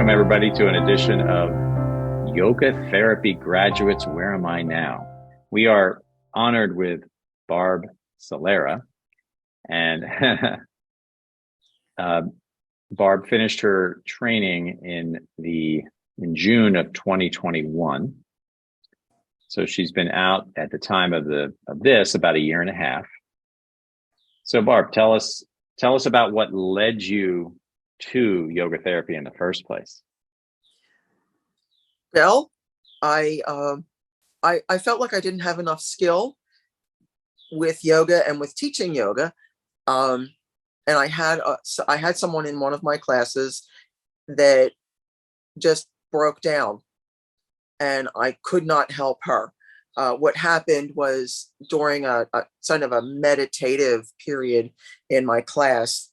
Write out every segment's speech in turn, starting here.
Welcome, everybody, to an edition of Yoga Therapy Graduates. Where am I now? We are honored with Barb Salera, and Barb finished her training in June of 2021. So she's been out at the time of this about a year and a half. So Barb, tell us about what led you to yoga therapy in the first place. Well, I felt like I didn't have enough skill with yoga and with teaching yoga, and I had someone in one of my classes that just broke down, and I could not help her. What happened was during a kind of a meditative period in my class,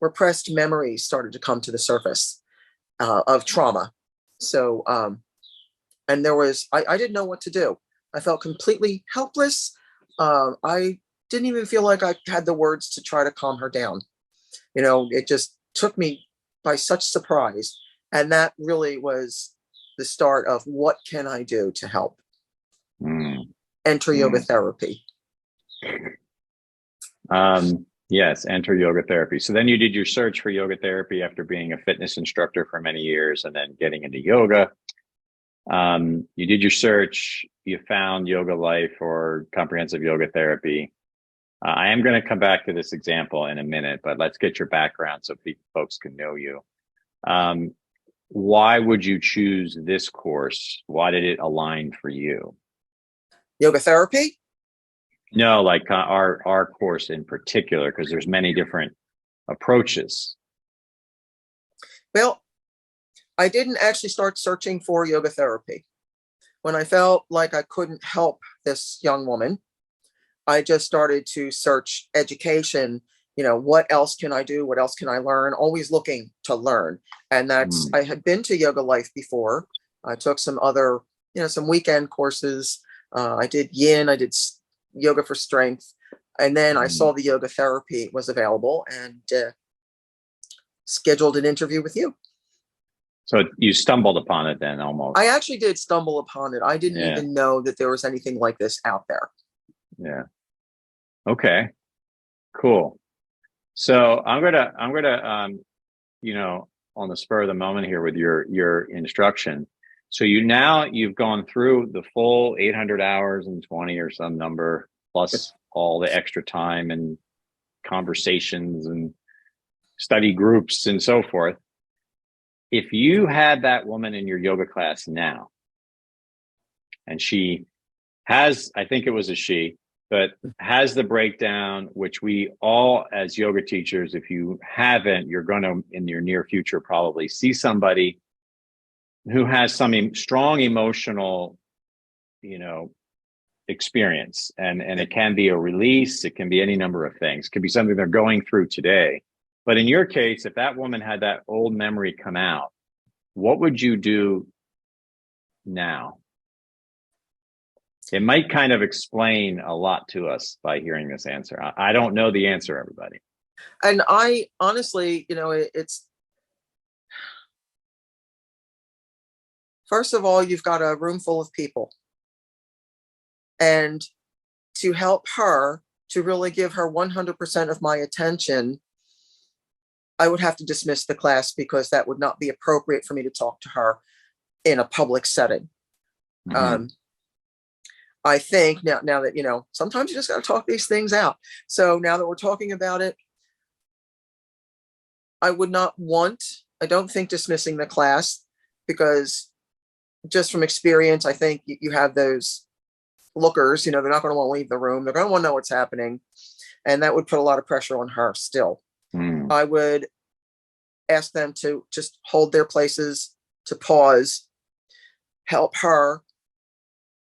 repressed memories started to come to the surface of trauma. So, and I didn't know what to do. I felt completely helpless. I didn't even feel like I had the words to try to calm her down. It just took me by such surprise. And that really was the start of what can I do to help? Enter yoga therapy. Yes, enter yoga therapy. So then you did your search for yoga therapy after being a fitness instructor for many years and then getting into yoga. You did your search, you found Yoga Life or comprehensive yoga therapy. I am going to come back to this example in a minute, but let's get your background so folks can know you. Why would you choose this course? Why did it align for you? Yoga therapy? No, like our course in particular, because there's many different approaches. Well, I didn't actually start searching for yoga therapy. When I felt like I couldn't help this young woman, I just started to search education. What else can I do? What else can I learn? Always looking to learn. And I had been to Yoga Life before. I took some other, some weekend courses. I did yin, I did yoga for strength. And then I saw the yoga therapy was available and scheduled an interview with you. So you stumbled upon it then almost. I actually did stumble upon it. I didn't even know that there was anything like this out there. Yeah. Okay. Cool. So I'm gonna on the spur of the moment here with your instruction. So you've gone through the full 800 hours and 20 or some number plus all the extra time and conversations and study groups and so forth. If you had that woman in your yoga class now, and she has, I think it was a she, but has the breakdown, which we all as yoga teachers, if you haven't, you're going to, in your near future, probably see somebody who has some strong emotional, experience. And it can be a release. It can be any number of things. It can be something they're going through today. But in your case, if that woman had that old memory come out, what would you do now? It might kind of explain a lot to us by hearing this answer. I don't know the answer, everybody. And I honestly, it's, first of all, you've got a room full of people. And to help her, to really give her 100% of my attention, I would have to dismiss the class because that would not be appropriate for me to talk to her in a public setting. I think now that, sometimes you just got to talk these things out. So now that we're talking about it, I don't think dismissing the class, because just from experience, I think you have those lookers, they're not going to want to leave the room. They're going to want to know what's happening. And that would put a lot of pressure on her still. I would ask them to just hold their places, to pause, help her,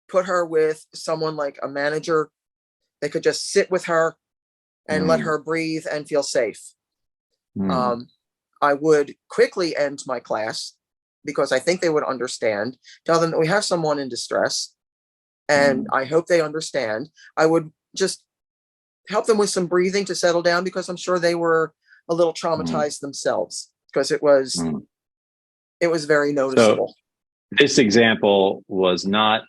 put her with someone like a manager. They could just sit with her and let her breathe and feel safe. I would quickly end my class because I think they would understand, tell them that we have someone in distress and I hope they understand. I would just help them with some breathing to settle down, because I'm sure they were a little traumatized themselves, because it was It was very So noticeable. this example was not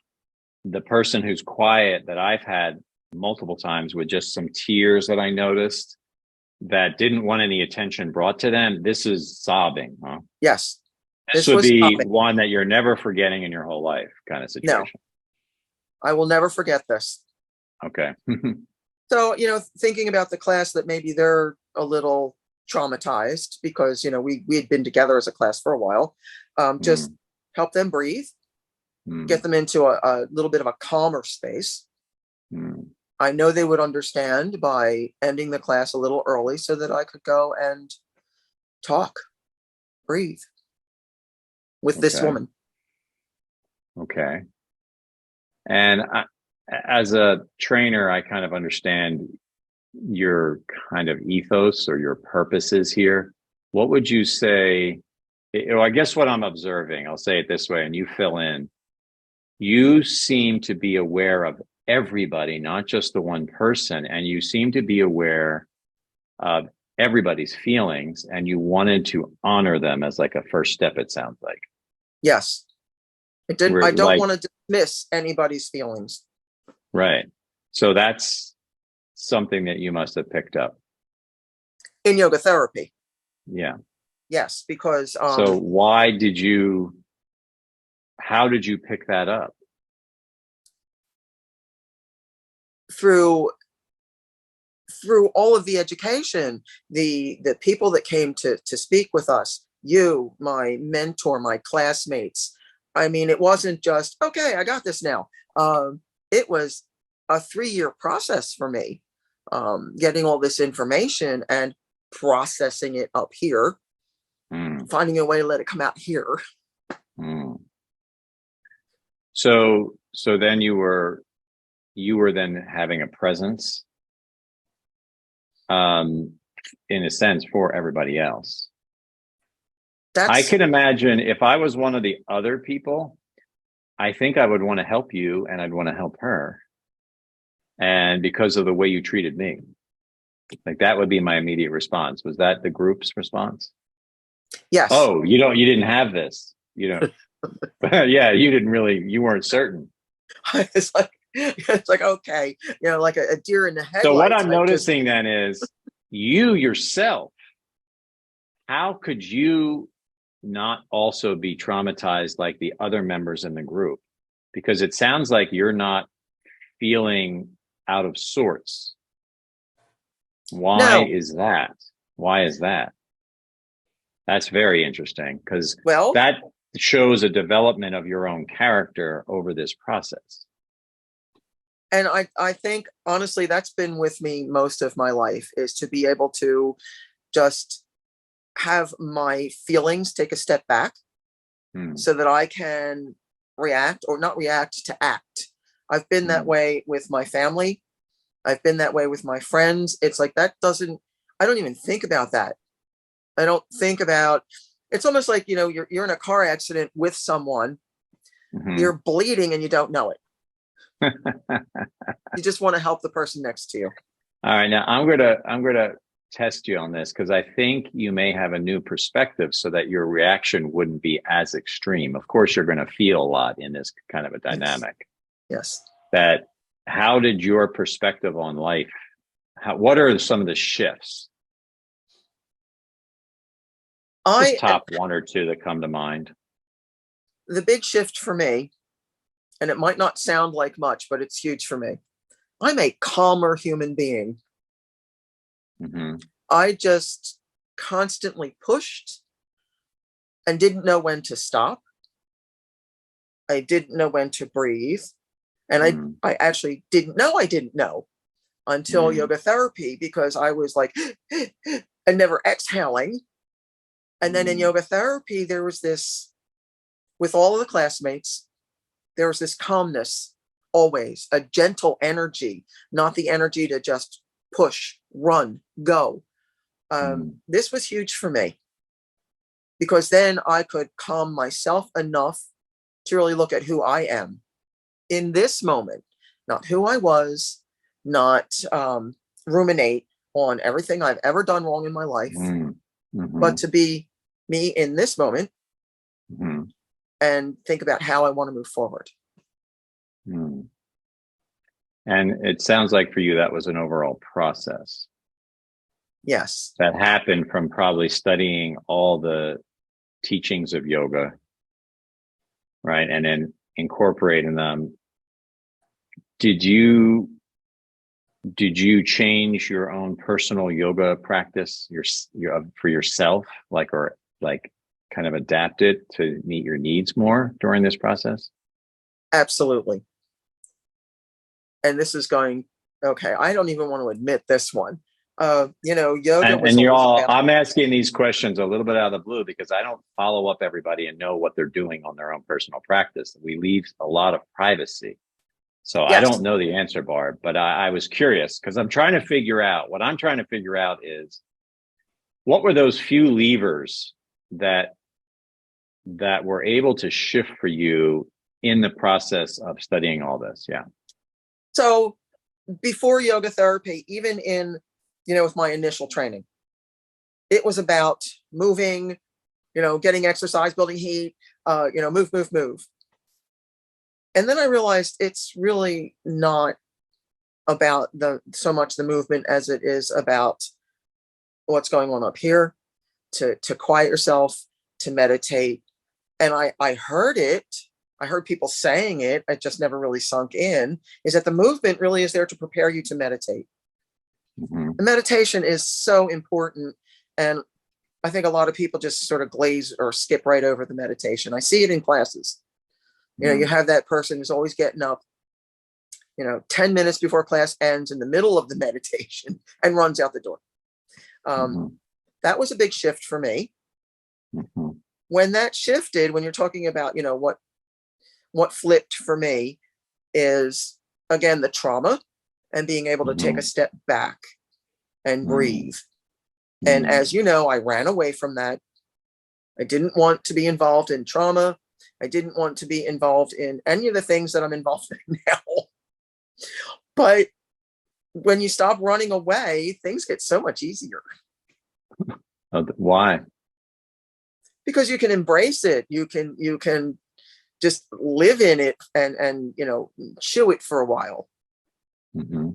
the person who's quiet that I've had multiple times with just some tears that I noticed that didn't want any attention brought to them. This is sobbing, huh? Yes, This this would was be sobbing. one that you're never forgetting in your whole life kind of No, situation. I will never forget this. Okay. So, thinking about the class, that maybe they're a little traumatized because, we had been together as a class for a while. Just Mm, help them breathe, get mm, them into a little bit of a calmer space. mm. I know they would understand by ending the class a little early so that I could go and talk, breathe with this Okay. woman. Okay. And as a trainer, I kind of understand your kind of ethos or your purposes here. What would you say? I guess what I'm observing, I'll say it this way, and you fill in. You seem to be aware of everybody, not just the one person, and you seem to be aware of everybody's feelings, and you wanted to honor them as like a first step, it sounds like. Yes. I We're don't like, want to dismiss anybody's feelings. right. So that's something that you must have picked up. In yoga therapy. Yeah. Yes, because So how did you pick that up? through through all of the education, the people that came to speak with us, you, my mentor, my classmates. I mean, it wasn't just, okay, I got this now. It was a 3-year process for me, getting all this information and processing it up here, Mm, finding a way to let it come out here. mm. So then you were then having a presence, um, in a sense for everybody else. I That's can imagine if I was one of the other people, I think I would want to help you and I'd want to help her. And because of the way you treated me, like that would be my immediate response. Was that the group's response? yes. Oh, you didn't have this. Yeah, you weren't certain. It's like okay, like a deer in the So what headlights. I'm I just noticing then is you yourself, how could you not also be traumatized like the other members in the group? Because it sounds like you're not feeling out of sorts. Why no. is that? Why is that? That's very interesting because Well, that shows a development of your own character over this process. and I think honestly that's been with me most of my life, is to be able to just have my feelings take a step back Hmm, so that I can react, or not react, to act. I've been that hmm, way with my family. I've been that way with my friends. It's like that doesn't, I don't even think about that. I don't think about, it's almost like, you're in a car accident with someone, hmm. you're bleeding and you don't know it. You just want to help the person next to you. All right, now I'm gonna test you on this because I think you may have a new perspective so that your reaction wouldn't be as extreme. Of course, you're going to feel a lot in this kind of a Yes. dynamic. Yes. That how did your perspective on life? What are some of the shifts? Just I top one or two that come to mind. The big shift for me, and it might not sound like much, but it's huge for me. I'm a calmer human being. Mm-hmm. I just constantly pushed and didn't know when to stop. I didn't know when to breathe. And Mm, I actually didn't know until mm, yoga therapy, because I was like, and never exhaling. And then in mm, yoga therapy, there was this, with all of the classmates, there was this calmness, always a gentle energy, not the energy to just push, run, go. mm, This was huge for me, because then I could calm myself enough to really look at who I am in this moment, not who I was, not ruminate on everything I've ever done wrong in my life, mm, but mm, to be me in this moment, Mhm. and think about how I want to move forward. Mhm. And it sounds like for you, that was an overall process Yes, that happened from probably studying all the teachings of yoga, right? And then incorporating them. Did you did you change your own personal yoga practice for yourself, like, or like kind of adapt it to meet your needs more during this process? absolutely. And this is going, okay, I don't even want to admit this one. Yoga was And you're always all, about, I'm asking these questions a little bit out of the blue because I don't follow up everybody and know what they're doing on their own personal practice. We leave a lot of privacy. So I yes. don't know the answer, Barb, but I was curious because I'm trying to figure out what I'm trying to figure out is what were those few levers that were able to shift for you in the process of studying all this? Yeah. So before yoga therapy, even in, with my initial training, it was about moving, getting exercise, building heat, move, move, move. And then I realized it's really not about so much the movement as it is about what's going on up here, to quiet yourself, to meditate. And I heard it. I heard people saying it. It just never really sunk in. Is that the movement really is there to prepare you to meditate. Mm-hmm. The meditation is so important, and I think a lot of people just sort of glaze or skip right over the meditation. I see it in classes. You have that person who's always getting up, 10 minutes before class ends in the middle of the meditation and runs out the door. Mm-hmm. That was a big shift for me. Mm-hmm. When that shifted, when you're talking about, what flipped for me is, again, the trauma and being able to take a Mm-hmm. step back and Mm-hmm. breathe. And as you know, I ran away from that. I didn't want to be involved in trauma. I didn't want to be involved in any of the things that I'm involved in now. But when you stop running away, things get so much easier Why? because you can embrace it. You can just live in it and chew it for a while. Mm-hmm.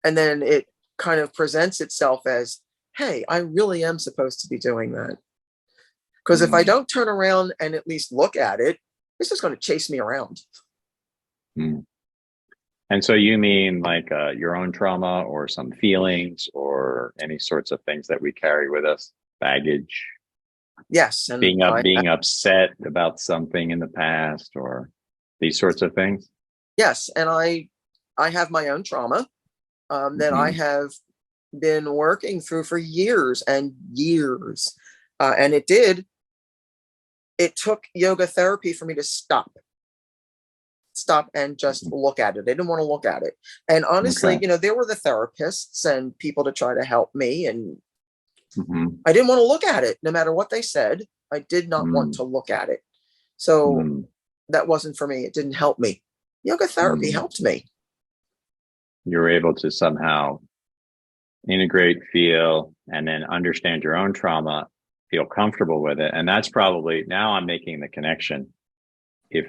And then it kind of presents itself as, hey, I really am supposed to be doing that. Because if I don't turn around and at least look at it, it's just going to chase me around. Mm-hmm. And so you mean like your own trauma or some feelings or any sorts of things that we carry with us, baggage, Yes. And being upset about something in the past or these sorts of things? yes. And I have my own trauma that I Mm-hmm. have been working through for years and years. And it took yoga therapy for me to stop and just look at it. I didn't want to look at it. And honestly, Okay. there were the therapists and people to try to help me. And Mm-hmm. I didn't want to look at it. No matter what they said, I did not want to look at it. So Mm-hmm. that wasn't for me. It didn't help me. Yoga therapy Mm-hmm. helped me. You're able to somehow integrate, feel, and then understand your own trauma, feel comfortable with it. And that's probably now I'm making the connection. If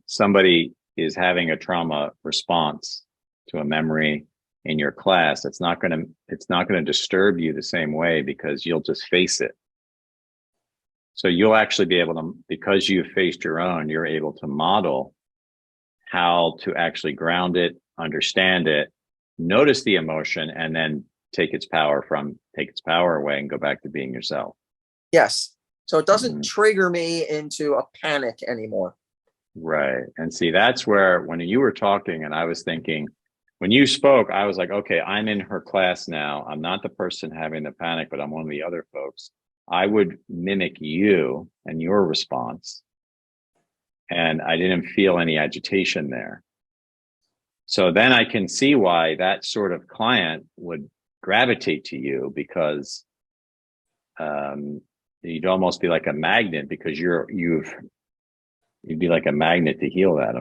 somebody is having a trauma response to a memory in your class, it's not going to disturb you the same way because you'll just face it. So you'll actually be able to, because you've faced your own, you're able to model how to actually ground it, understand it, notice the emotion, and then take its power away and go back to being yourself. Yes. So it doesn't Mm-hmm. trigger me into a panic anymore. Right. And see, that's where when you were talking and I was thinking, when you spoke, I was like, okay, I'm in her class now. I'm not the person having the panic, but I'm one of the other folks. I would mimic you and your response. And I didn't feel any agitation there. So then I can see why that sort of client would gravitate to you because you'd almost be like a magnet because you'd be like a magnet to heal that,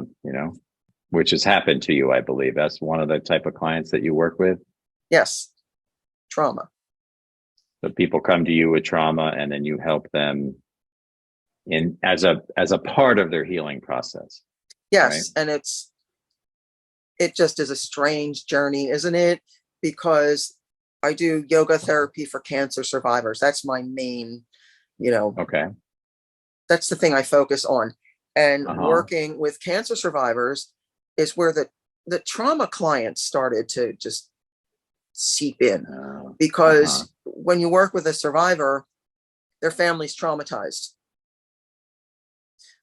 which has happened to you, I believe. That's one of the type of clients that you work with. Yes. Trauma. So people come to you with trauma and then you help them in as a part of their healing process, right? Yes, and it just is a strange journey, isn't it? Because I do yoga therapy for cancer survivors. That's my main, you know, Okay. that's the thing I focus on. And Uh-huh. working with cancer survivors is where the trauma clients started to just seep in, Uh-huh. because when you work with a survivor, their family's traumatized,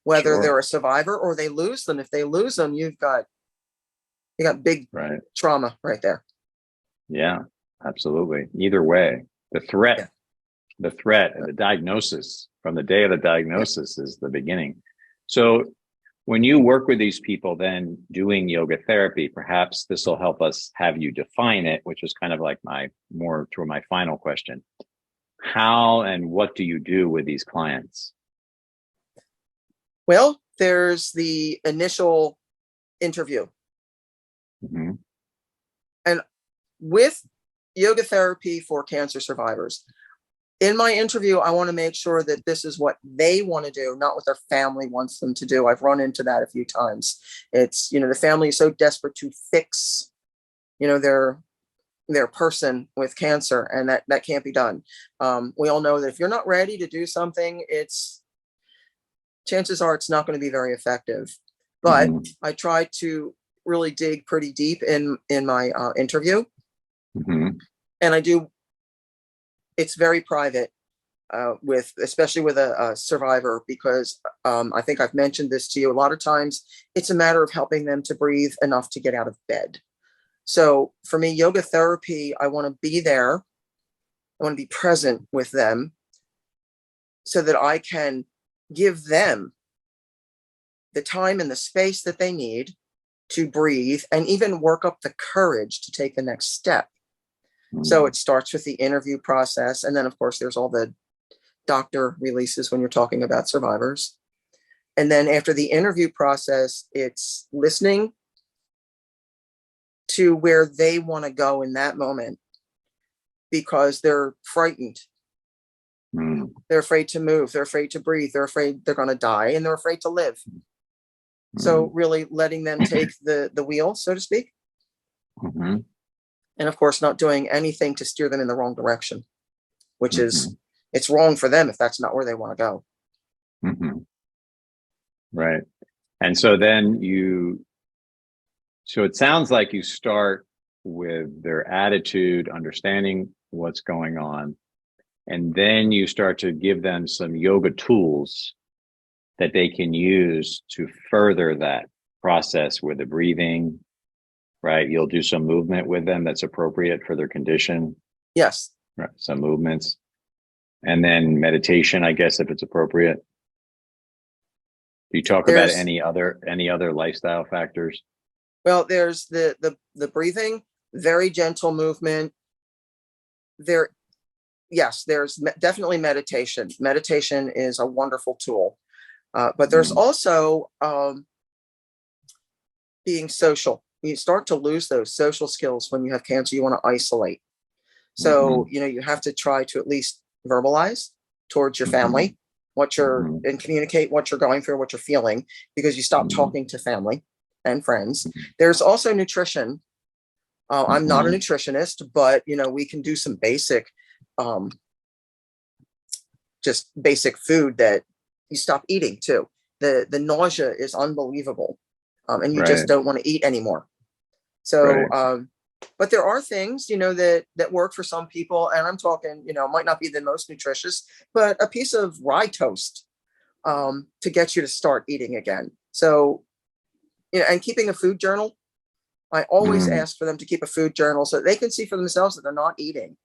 whether Sure. they're a survivor or they lose them. If they lose them, you got big Right. trauma right there. Yeah, absolutely. Either way, the threat, Yeah, the threat and the diagnosis from the day of the yeah. diagnosis is the beginning. So when you work with these people, then doing yoga therapy, perhaps this will help us have you define it, which is kind of like my more to my final question. How and what do you do with these clients? Well, there's the initial interview. Mm-hmm. And with yoga therapy for cancer survivors, in my interview, I want to make sure that this is what they want to do, not what their family wants them to do. I've run into that a few times. It's, the family is so desperate to fix, their person with cancer, and that can't be done. We all know that if you're not ready to do something, chances are it's not going to be very effective. But Mm-hmm. I try to really dig pretty deep in my interview, Mm-hmm. and I do. It's very private, with especially with a survivor, because I think I've mentioned this to you. A lot of times, it's a matter of helping them to breathe enough to get out of bed. So for me, yoga therapy, I want to be there. I want to be present with them so that I can give them the time and the space that they need to breathe and even work up the courage to take the next step. So Mm-hmm. it starts with the interview process. And then, of course, there's all the doctor releases when you're talking about survivors. And then after the interview process, it's listening to where they want to go in that moment, because they're frightened. Mm-hmm. They're afraid to move. They're afraid to breathe. They're afraid they're going to die, and they're afraid to live. So really letting them take the wheel, so to speak. Mm-hmm. And of course, not doing anything to steer them in the wrong direction, which Mm-hmm. is, it's wrong for them if that's not where they want to go. Mm-hmm. Right. And so then so it sounds like you start with their attitude, understanding what's going on, and then you start to give them some yoga tools that they can use to further that process with the breathing, right? You'll do some movement with them that's appropriate for their condition, Yes. right? Some movements, and then meditation, I guess, if it's appropriate. Do you talk about There's, any other lifestyle factors? well, there's the breathing, very gentle movement. There, yes, there's definitely meditation. Meditation is a wonderful tool. But there's Mm, also being social. You start to lose those social skills when you have cancer. You want to isolate. mm-hmm, So, you have to try to at least verbalize towards your mm-hmm, family what you're, mm-hmm, and communicate what you're going through, what you're feeling, because you stop mm-hmm, talking to family and friends. There's also nutrition. I'm not a mm-hmm. nutritionist, but we can do some basic, um, just basic food that you stop eating too. The nausea is unbelievable, and you just Right, don't want to eat anymore. So, right. but there are things, that work for some people. And I'm talking, might not be the most nutritious, but a piece of rye toast, to get you to start eating again. So, and keeping a food journal. I always Mm, ask for them to keep a food journal so they can see for themselves that they're not eating.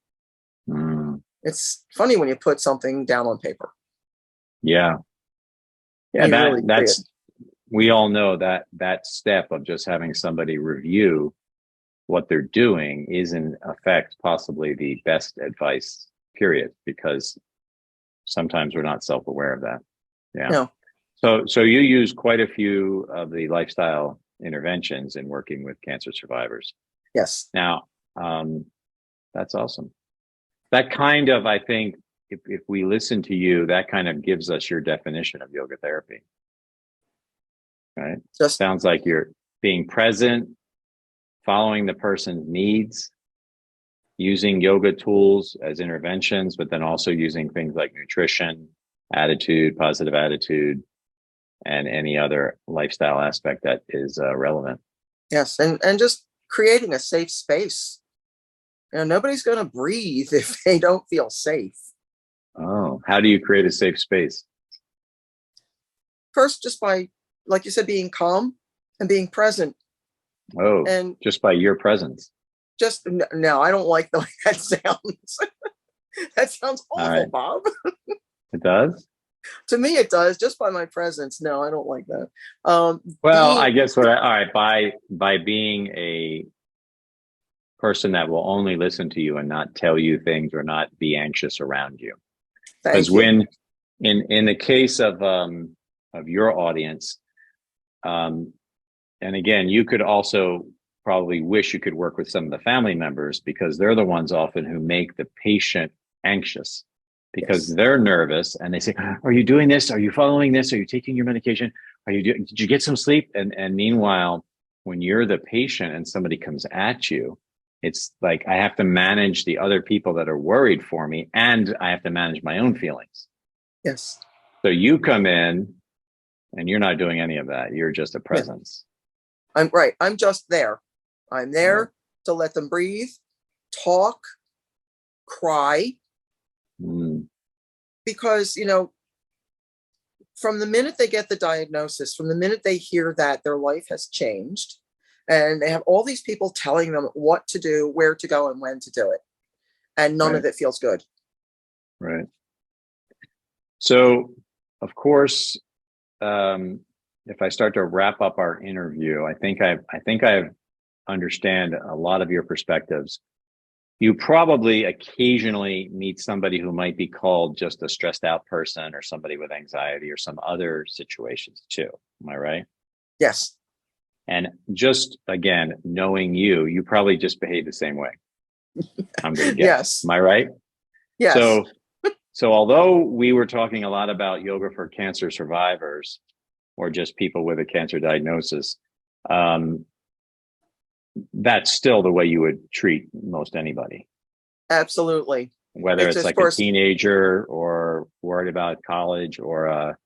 mm. It's funny when you put something down on paper. Yeah, yeah. You That really see it. that's we all know that step of just having somebody review what they're doing is in effect possibly the best advice. Period, because sometimes we're not self-aware of that. Yeah. No, So you use quite a few of the lifestyle interventions in working with cancer survivors. yes. Now, that's awesome. That kind of, I think, if we listen to you, that kind of gives us your definition of yoga therapy. Right? Just Sounds like you're being present, following the person's needs, using yoga tools as interventions, but then also using things like nutrition, attitude, positive attitude, and any other lifestyle aspect that is relevant. yes, and just creating a safe space. Nobody's going to breathe if they don't feel safe. Oh, how do you create a safe space? First, just by, like you said, being calm and being present. Oh, And just by your presence. just no, I don't like the way that sounds. That sounds awful, right. Bob. It does? To me, it does. Just by my presence. No, I don't like that. Well, I guess all right, by being a person that will only listen to you and not tell you things or not be anxious around you. Because when in the case of your audience, and again, you could also probably wish you could work with some of the family members, because they're the ones often who make the patient anxious, because Yes. they're nervous and they say, are you doing this? Are you following this? Are you taking your medication? Did you get some sleep? And meanwhile, when you're the patient and somebody comes at you, it's like, I have to manage the other people that are worried for me, and I have to manage my own feelings. Yes. So you come in and you're not doing any of that. You're just a presence. Yeah. I'm right. I'm just there. I'm there Right. to let them breathe, talk, cry. Because, from the minute they get the diagnosis, from the minute they hear that their life has changed, and they have all these people telling them what to do, where to go, and when to do it, and none of it feels good. Right. So, of course, if I start to wrap up our interview, I think I understand a lot of your perspectives. You probably occasionally meet somebody who might be called just a stressed out person, or somebody with anxiety, or some other situations too. Am I right? Yes. And just again, knowing you probably just behave the same way. I'm going to guess. Yes. Am I right? Yes. So although we were talking a lot about yoga for cancer survivors, or just people with a cancer diagnosis, that's still the way you would treat most anybody. Absolutely. Whether it's like a teenager, or worried about college, or a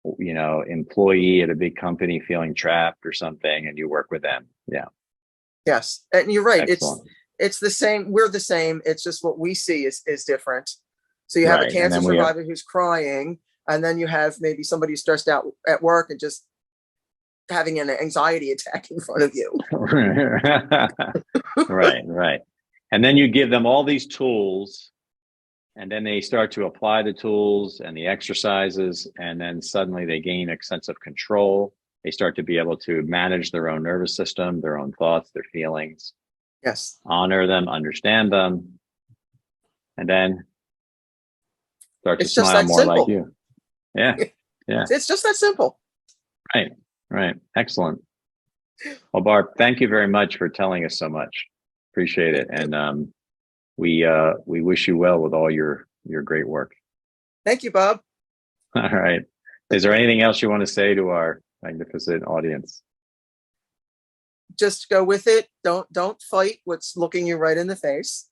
employee at a big company feeling trapped or something, and you work with them. Yeah. Yes. And you're right. Excellent. It's the same. We're the same. It's just what we see is different. So you have a cancer survivor who's crying, and then you have maybe somebody who's stressed out at work and just having an anxiety attack in front of you. Right. And then you give them all these tools, and then they start to apply the tools and the exercises, and then suddenly they gain a sense of control. They start to be able to manage their own nervous system, their own thoughts, their feelings. Yes. Honor them, understand them, and then start to just smile that more simple. like you. Yeah. It's just that simple. Right. Excellent. Well, Barb, thank you very much for telling us so much. Appreciate it. And we wish you well with all your great work. Thank you, Bob. All right. Is there anything else you want to say to our magnificent audience? Just go with it. Don't fight what's looking you right in the face.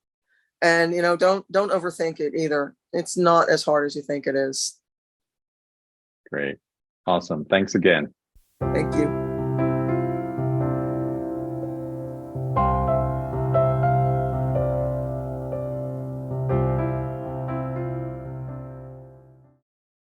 And don't overthink it either. It's not as hard as you think it is. Great. Awesome. Thanks again. Thank you.